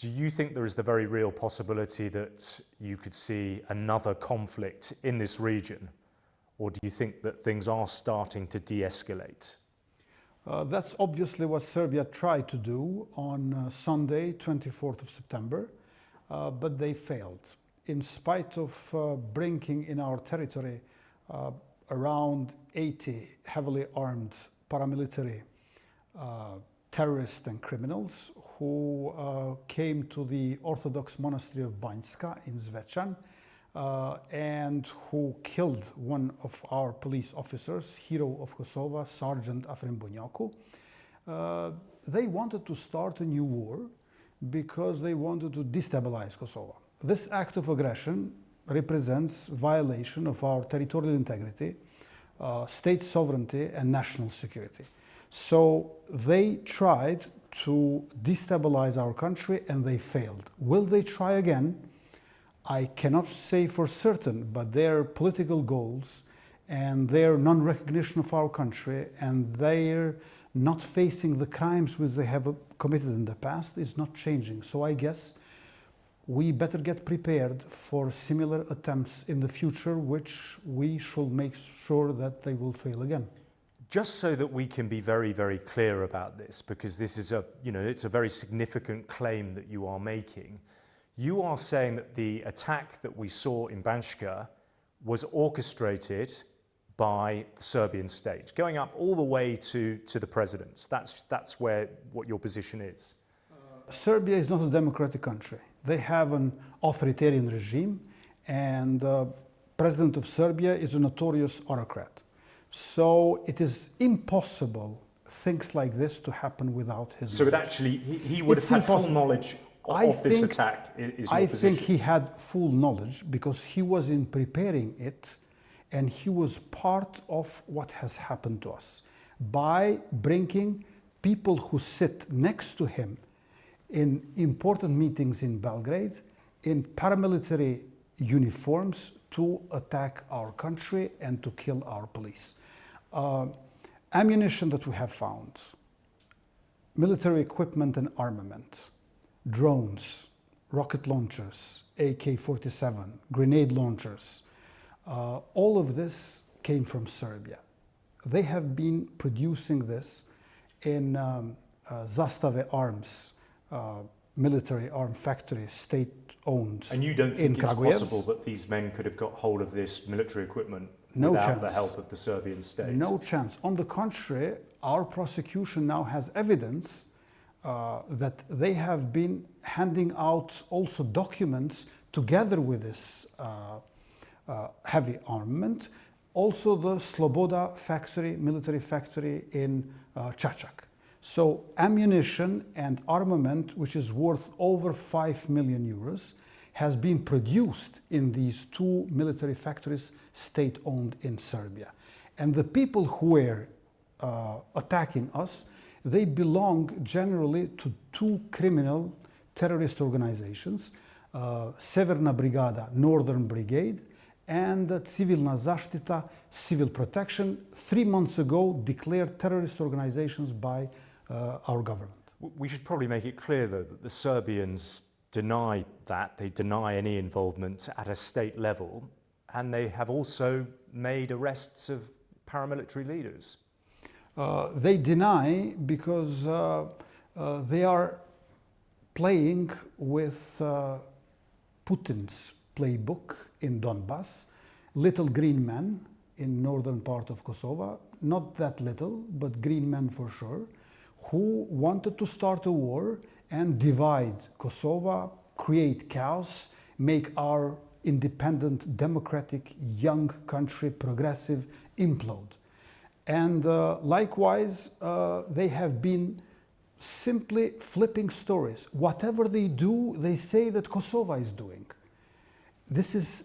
Do you think there is the very real possibility that you could see another conflict in this region? Or do you think that things are starting to de-escalate? That's obviously what Serbia tried to do on Sunday, 24th of September, but they failed. In spite of bringing in our territory around 80 heavily armed paramilitary terrorists and criminals who came to the Orthodox monastery of Banjska in Zvečan and who killed one of our police officers, hero of Kosovo, Sergeant Afrin Bunyaku. They wanted to start a new war because they wanted to destabilize Kosovo. This act of aggression represents violation of our territorial integrity, state sovereignty and national security. So they tried to destabilize our country and they failed. Will they try again? I cannot say for certain, but their political goals and their non-recognition of our country and their not facing the crimes which they have committed in the past is not changing. So I guess we better get prepared for similar attempts in the future, which we should make sure that they will fail again. Just so that we can be very, very clear about this, because this is it's a very significant claim that you are making. You are saying that the attack that we saw in Banjska was orchestrated by the Serbian state, going up all the way to the presidents. That's what your position is. Serbia is not a democratic country. They have an authoritarian regime, and the president of Serbia is a notorious autocrat. So it is impossible things like this to happen without his knowledge. So actually, he would have had full knowledge of this attack, is your position? I think he had full knowledge because he was in preparing it, and he was part of what has happened to us by bringing people who sit next to him in important meetings in Belgrade in paramilitary uniforms to attack our country and to kill our police. Ammunition that we have found, military equipment and armament, drones, rocket launchers, AK-47, grenade launchers, all of this came from Serbia. They have been producing this in Zastave Arms, military arm factory, state-owned. And you don't think it's possible that these men could have got hold of this military equipment without the help of the Serbian state? No chance. On the contrary, our prosecution now has evidence that they have been handing out also documents together with this heavy armament. Also the Sloboda factory, military factory in Čačak. So ammunition and armament, which is worth over 5 million euros, has been produced in these two military factories, state-owned in Serbia. And the people who were attacking us, they belong generally to two criminal terrorist organizations, Severna Brigada, Northern Brigade, and Civilna Zaštita, Civil Protection, 3 months ago declared terrorist organizations by our government. We should probably make it clear, though, that the Serbians deny that. They deny any involvement at a state level, and they have also made arrests of paramilitary leaders. They deny because they are playing with Putin's playbook in Donbas, little green men in northern part of Kosovo, not that little, but green men for sure, who wanted to start a war and divide Kosovo, create chaos, make our independent, democratic, young country, progressive, implode. And likewise, they have been simply flipping stories. Whatever they do, they say that Kosovo is doing. This is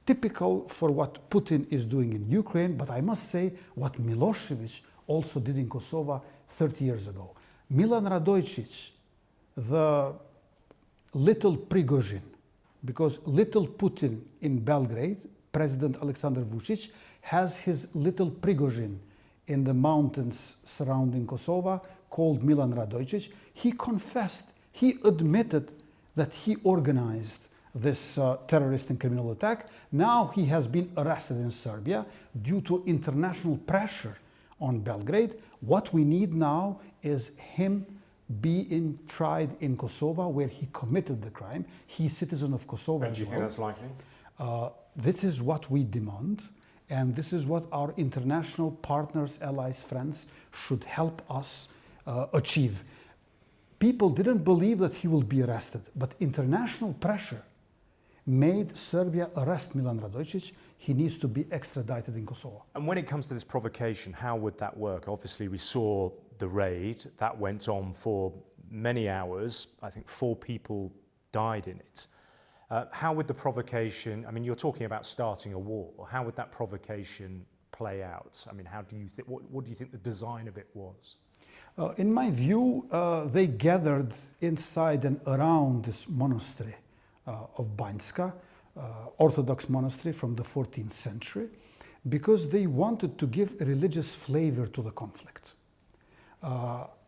typical for what Putin is doing in Ukraine, but I must say what Milosevic also did in Kosovo 30 years ago. Milan Radojcic, the little Prigozhin, because little Putin in Belgrade, President Aleksandar Vučić, has his little Prigozhin in the mountains surrounding Kosovo called Milan Radojcic. He confessed He admitted that he organized this terrorist and criminal attack. Now he has been arrested in Serbia due to international pressure on Belgrade. What we need now is him being tried in Kosovo, where he committed the crime. He's citizen of Kosovo as well. And do you think that's likely? This is what we demand, and this is what our international partners, allies, friends should help us achieve. People didn't believe that he will be arrested, but international pressure made Serbia arrest Milan Radojic. He needs to be extradited in Kosovo. And when it comes to this provocation, how would that work? Obviously, we saw the raid. That went on for many hours. I think 4 people died in it. How would the provocation, I mean, you're talking about starting a war. How would that provocation play out? I mean, how do you think, what do you think the design of it was? In my view, they gathered inside and around this monastery of Banjska, Orthodox monastery from the 14th century, because they wanted to give a religious flavor to the conflict.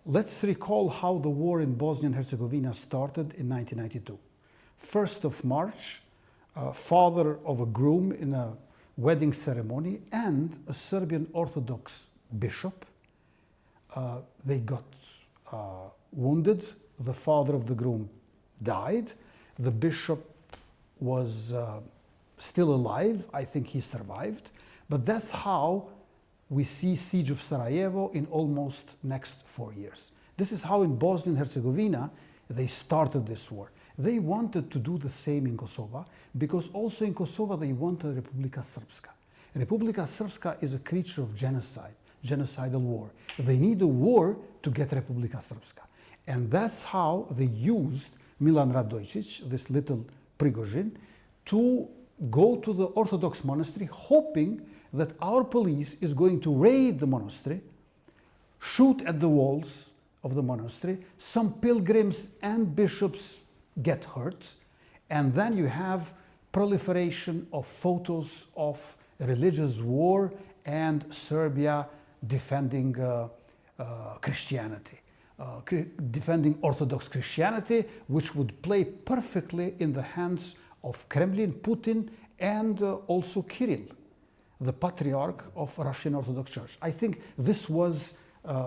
Let's recall how the war in Bosnia and Herzegovina started in 1992. 1st of March, father of a groom in a wedding ceremony and a Serbian Orthodox bishop, they got wounded. The father of the groom died. The bishop was still alive. I think he survived. But that's how we see siege of Sarajevo in almost next 4 years. This is how in Bosnia and Herzegovina they started this war. They wanted to do the same in Kosovo, because also in Kosovo they wanted Republika Srpska. Republika Srpska is a creature of genocide, genocidal war. They need a war to get Republika Srpska. And that's how they used Milan Radojic, this little Prigozhin, to go to the Orthodox monastery, hoping that our police is going to raid the monastery, shoot at the walls of the monastery. Some pilgrims and bishops get hurt, and then you have proliferation of photos of religious war and Serbia defending Christianity, defending Orthodox Christianity, which would play perfectly in the hands of Kremlin, Putin, and also Kirill, the patriarch of Russian Orthodox Church. I think this was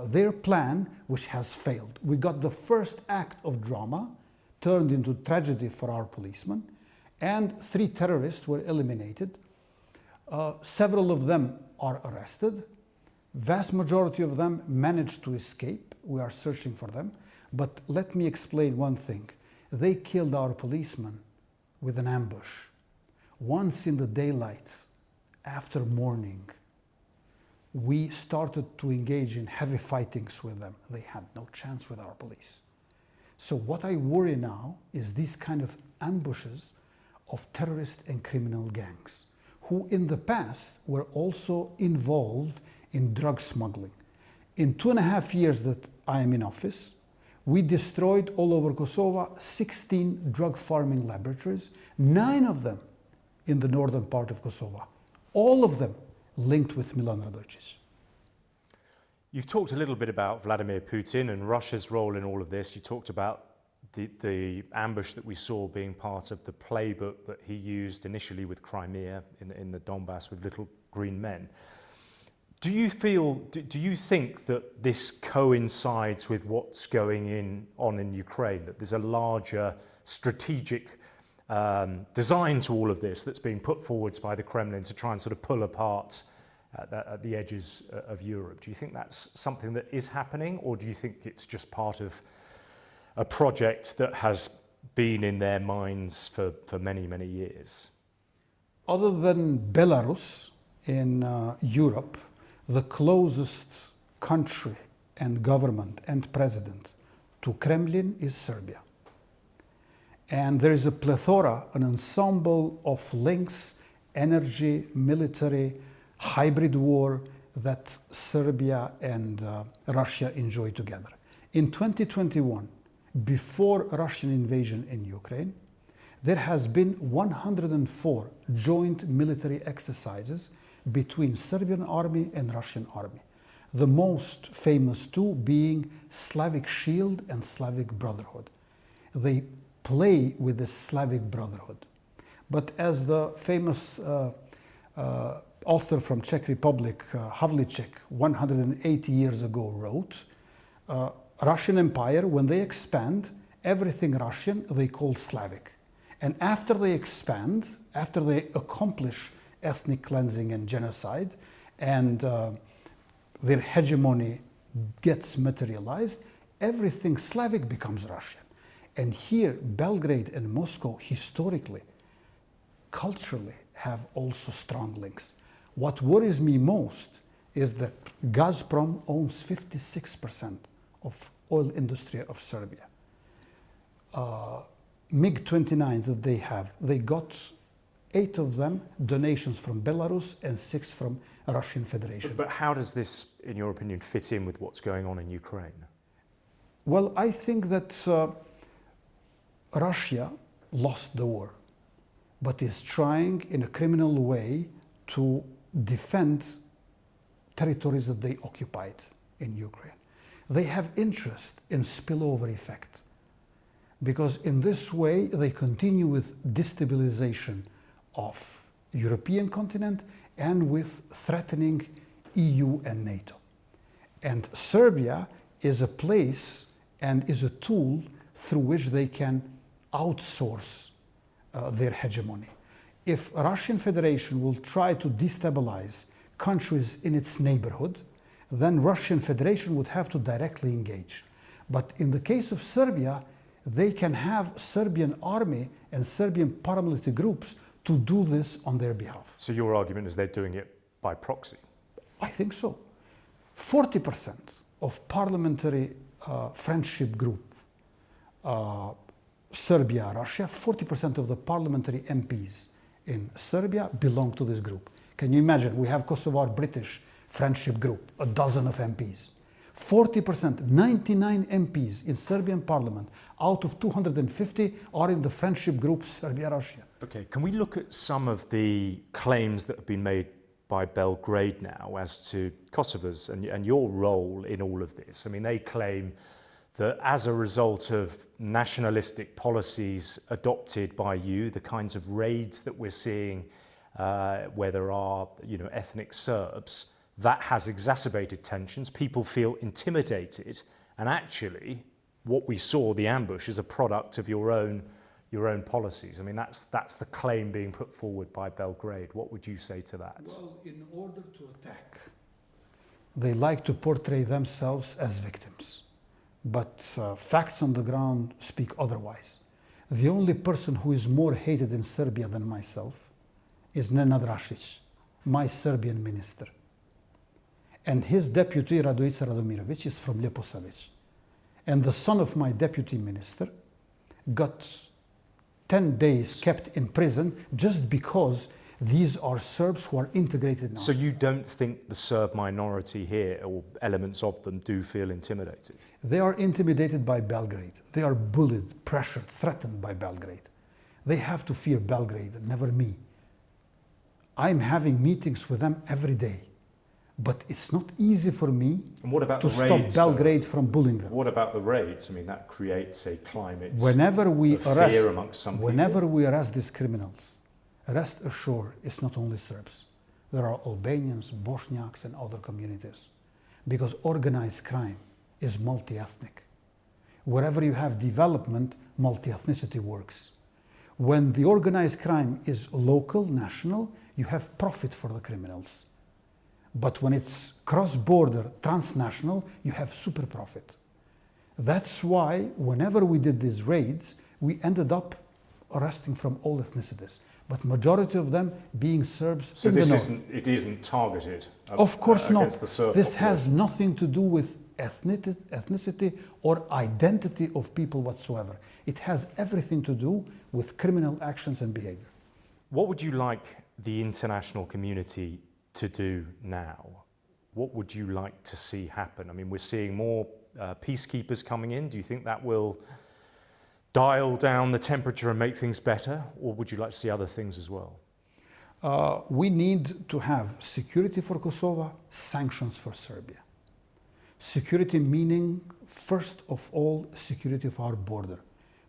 their plan, which has failed. We got the first act of drama turned into tragedy for our policemen, and 3 terrorists were eliminated. Several of them are arrested. Vast majority of them managed to escape. We are searching for them. But let me explain one thing. They killed our policemen with an ambush. Once in the daylight, after morning, we started to engage in heavy fightings with them. They had no chance with our police. So what I worry now is these kind of ambushes of terrorist and criminal gangs, who in the past were also involved in drug smuggling. In 2.5 years that I am in office, we destroyed all over Kosovo 16 drug farming laboratories, 9 of them in the northern part of Kosovo, all of them linked with Milan Radojic. You've talked a little bit about Vladimir Putin and Russia's role in all of this. You talked about the ambush that we saw being part of the playbook that he used initially with Crimea in the Donbas with little green men. Do you think that this coincides with what's going on in Ukraine, that there's a larger strategic design to all of this that's being put forwards by the Kremlin to try and sort of pull apart at the edges of Europe? Do you think that's something that is happening, or do you think it's just part of a project that has been in their minds for many, many years? Other than Belarus in Europe, the closest country and government and president to Kremlin is Serbia. And there is a plethora, an ensemble of links, energy, military, hybrid war that Serbia and Russia enjoy together. In 2021, before Russian invasion in Ukraine, there has been 104 joint military exercises between Serbian army and Russian army. The most famous 2 being Slavic Shield and Slavic Brotherhood. They play with the Slavic brotherhood. But as the famous author from Czech Republic, Havlicek, 180 years ago wrote, Russian Empire, when they expand, everything Russian they call Slavic. And after they expand, after they accomplish ethnic cleansing and genocide, and their hegemony gets materialized, everything Slavic becomes Russian. And here, Belgrade and Moscow, historically, culturally, have also strong links. What worries me most is that Gazprom owns 56% of oil industry of Serbia. MiG-29s that they have, they got 8 of them donations from Belarus and 6 from Russian Federation. But how does this, in your opinion, fit in with what's going on in Ukraine? Well, I think that Russia lost the war, but is trying in a criminal way to defend territories that they occupied in Ukraine. They have interest in spillover effect, because in this way they continue with destabilization of European continent and with threatening EU and NATO. And Serbia is a place and is a tool through which they can outsource their hegemony. If Russian Federation will try to destabilize countries in its neighborhood, then Russian Federation would have to directly engage. But in the case of Serbia, they can have Serbian army and Serbian paramilitary groups to do this on their behalf. So your argument is they're doing it by proxy? I think so. 40% of parliamentary friendship group, Serbia, Russia, 40% of the parliamentary MPs in Serbia belong to this group. Can you imagine? We have Kosovo British friendship group, a dozen of MPs. 40%, 99 MPs in Serbian parliament out of 250 are in the friendship group Serbia-Russia. Okay, can we look at some of the claims that have been made by Belgrade now as to Kosovo's and your role in all of this? I mean, they claim that as a result of nationalistic policies adopted by you, the kinds of raids that we're seeing where there are, ethnic Serbs, that has exacerbated tensions. People feel intimidated, and actually, what we saw, the ambush, is a product of your own policies. I mean, that's the claim being put forward by Belgrade. What would you say to that? Well, in order to attack, they like to portray themselves as victims, but facts on the ground speak otherwise. The only person who is more hated in Serbia than myself is Nenad Rašić, my Serbian minister. And his deputy, Radojica Radomirović, is from Ljeposavić. And the son of my deputy minister got 10 days kept in prison just because these are Serbs who are integrated now. So you don't think the Serb minority here, or elements of them, do feel intimidated? They are intimidated by Belgrade. They are bullied, pressured, threatened by Belgrade. They have to fear Belgrade, never me. I'm having meetings with them every day. But it's not easy for me to stop Belgrade from bullying them. What about the raids? I mean, that creates a climate of fear amongst some people. Whenever we arrest these criminals, rest assured, it's not only Serbs. There are Albanians, Bosniaks, and other communities. Because organized crime is multi-ethnic. Wherever you have development, multi-ethnicity works. When the organized crime is local, national, you have profit for the criminals. But when it's cross-border, transnational, you have super profit. That's why whenever we did these raids, we ended up arresting from all ethnicities, but majority of them being Serbs in the north. So it isn't targeted of course not. Against the Serb This population. has nothing to do with ethnicity or identity of people whatsoever. It has everything to do with criminal actions and behavior. What would you like the international community to do now? What would you like to see happen? I mean, we're seeing more peacekeepers coming in. Do you think that will dial down the temperature and make things better? Or would you like to see other things as well? We need to have security for Kosovo, sanctions for Serbia. Security meaning, first of all, security of our border.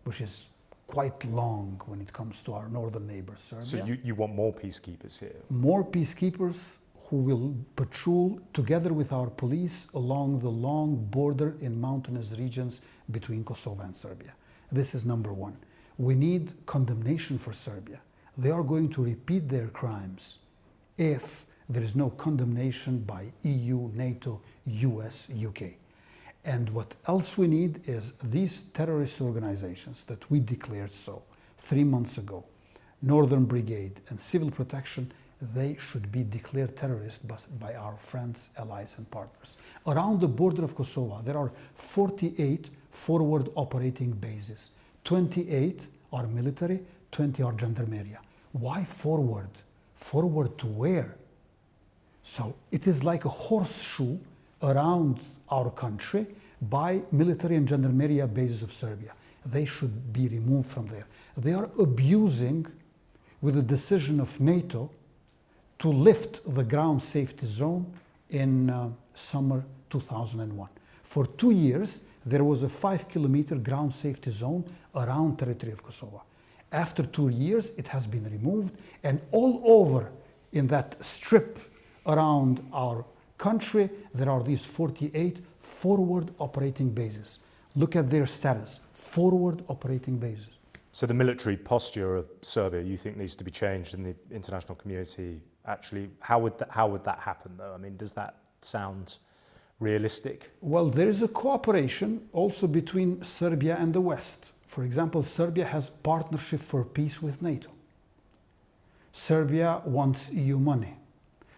which is quite long when it comes to our northern neighbor, Serbia. So you want more peacekeepers here? More peacekeepers who will patrol together with our police along the long border in mountainous regions between Kosovo and Serbia. This is number one. We need condemnation for Serbia. They are going to repeat their crimes if there is no condemnation by EU, NATO, US, UK. And what else we need is these terrorist organizations that we declared so 3 months ago, Northern Brigade and Civil Protection, they should be declared terrorists by our friends, allies and partners. Around the border of Kosovo, there are 48 forward operating bases. 28 are military, 20 are gendarmeria. Why forward? Forward to where? So it is like a horseshoe around our country by military and gendarmeria bases of Serbia. They should be removed from there. They are abusing, with the decision of NATO, to lift the ground safety zone in summer 2001. For 2 years, there was a 5-kilometer ground safety zone around territory of Kosovo. After 2 years, it has been removed, and all over in that strip around our country, there are these 48 forward operating bases. Look at their status, forward operating bases. So the military posture of Serbia, you think, needs to be changed in the international community. Actually, how would that happen, though? I mean, does that sound realistic? Well, there is a cooperation also between Serbia and the West. For example, Serbia has partnership for peace with NATO. Serbia wants EU money.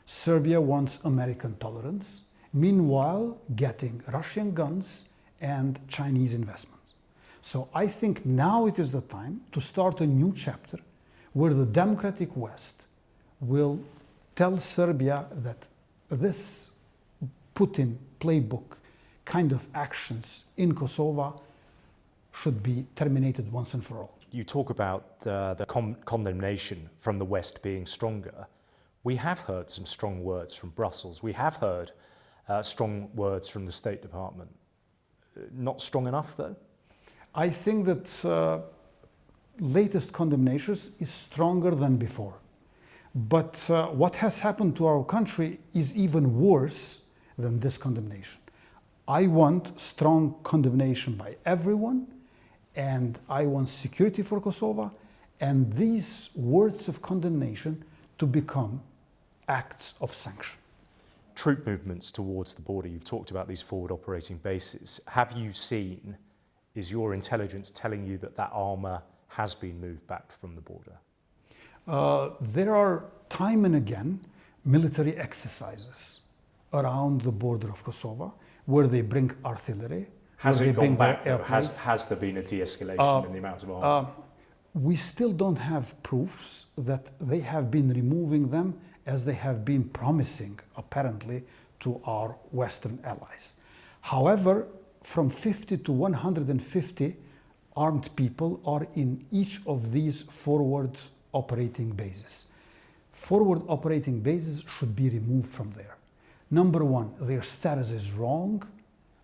Serbia wants American tolerance, meanwhile getting Russian guns and Chinese investments. So I think now it is the time to start a new chapter where the democratic West will tell Serbia that this Putin playbook kind of actions in Kosovo should be terminated once and for all. You talk about the condemnation from the West being stronger. We have heard some strong words from Brussels. We have heard strong words from the State Department. Not strong enough, though? I think that latest condemnations is stronger than before. But what has happened to our country is even worse than this condemnation. I want strong condemnation by everyone, and I want security for Kosovo, and these words of condemnation to become acts of sanction. Troop movements towards the border, you've talked about these forward operating bases. Have you seen, is your intelligence telling you that that armour has been moved back from the border? There are time and again military exercises around the border of Kosovo where they bring artillery. Has it gone back? Has there been a de-escalation in the amount of armour? We still don't have proofs that they have been removing them as they have been promising, apparently, to our Western allies. However, from 50 to 150 armed people are in each of these forward operating bases. Forward operating bases should be removed from there. Number one, their status is wrong.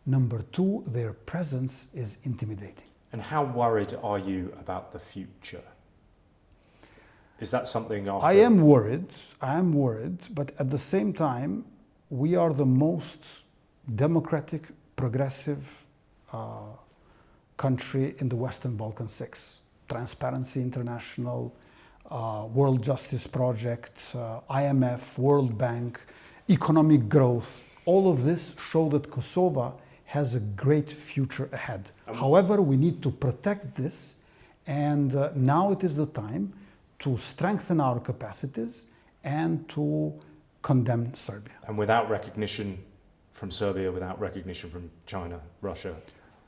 Number two, their presence is intimidating. And how worried are you about the future? Is that something after... I am worried, but at the same time, we are the most democratic, progressive country in the Western Balkan Six. Transparency International, World Justice Project, IMF, World Bank, economic growth, all of this show that Kosovo has a great future ahead. However, we need to protect this, and now it is the time to strengthen our capacities and to condemn Serbia. And without recognition from Serbia, without recognition from China, Russia?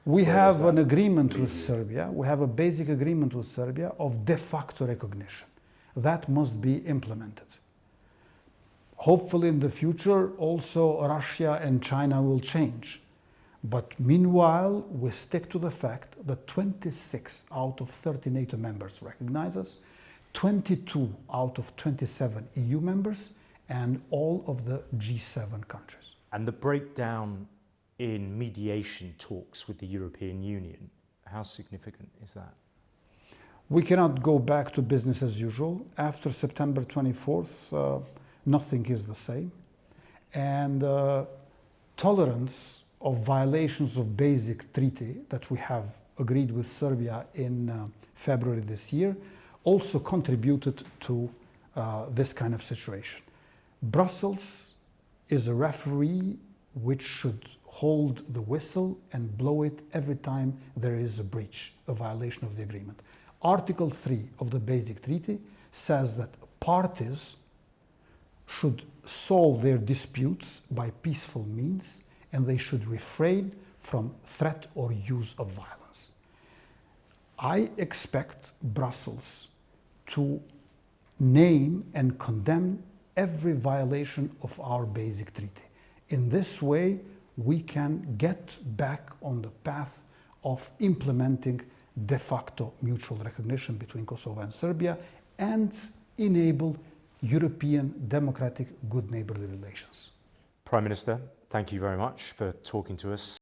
We have an agreement with Serbia. We have a basic agreement with Serbia of de facto recognition. That must be implemented. Hopefully in the future also Russia and China will change. But meanwhile, we stick to the fact that 26 out of 30 NATO members recognize us, 22 out of 27 EU members, and all of the G7 countries. And the breakdown in mediation talks with the European Union, how significant is that? We cannot go back to business as usual. After September 24th, nothing is the same. And tolerance of violations of basic treaty that we have agreed with Serbia in February this year also contributed to this kind of situation. Brussels is a referee which should hold the whistle and blow it every time there is a breach, a violation of the agreement. Article 3 of the Basic Treaty says that parties should solve their disputes by peaceful means, and they should refrain from threat or use of violence. I expect Brussels to name and condemn every violation of our basic treaty. In this way, we can get back on the path of implementing de facto mutual recognition between Kosovo and Serbia and enable European democratic good neighborly relations. Prime Minister, thank you very much for talking to us.